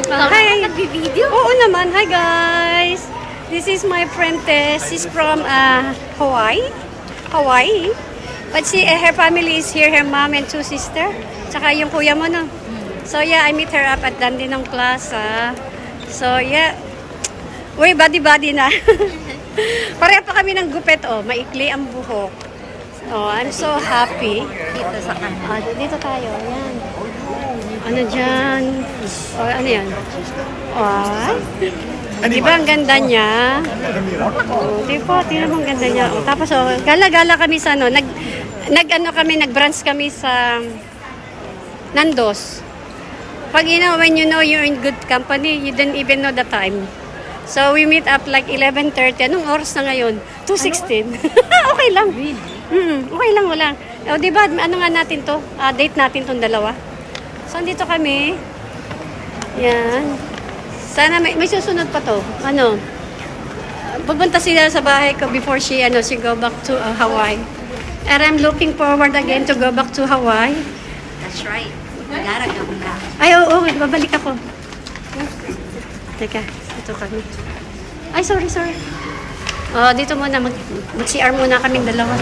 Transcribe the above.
Hi! Nag-video? Oo naman. Hi guys! This is my friend Tess. She's from Hawaii. Hawaii. But her family is here. Her mom and two sister. Tsaka yung kuya mo, no? So yeah, I meet her up at Dandenong Plaza. So yeah, uy, body-body na. Pareha pa kami ng gupet, oh. Maikli ang buhok. Oh, I'm so happy. Dito sa kanila. Dito tayo. Yan. Ano dyan? Oh, ano yan? Oh, di ba ang ganda niya? Oh, di ba? Tingnan mo ang ganda niya. Oh, tapos, oh, gala-gala kami sa, ano, nag-brunch kami sa Nando's. Pag, when you know you're in good company, you didn't even know the time. So, we meet up like 11:30. Anong oras na ngayon? 2:16. Okay lang. Okay lang, wala. O, diba, ano nga natin to? Date natin tong dalawa. So, andito kami. Yan. Sana may susunod pa to. Ano? Pupunta sila sa bahay ko before she go back to Hawaii. And I'm looking forward again to go back to Hawaii. That's right. Garagam ka. Ay, oo, babalik ako. Teka, ito kami. Ay, sorry. Oh, dito muna. Mag-CR muna kaming dalawa.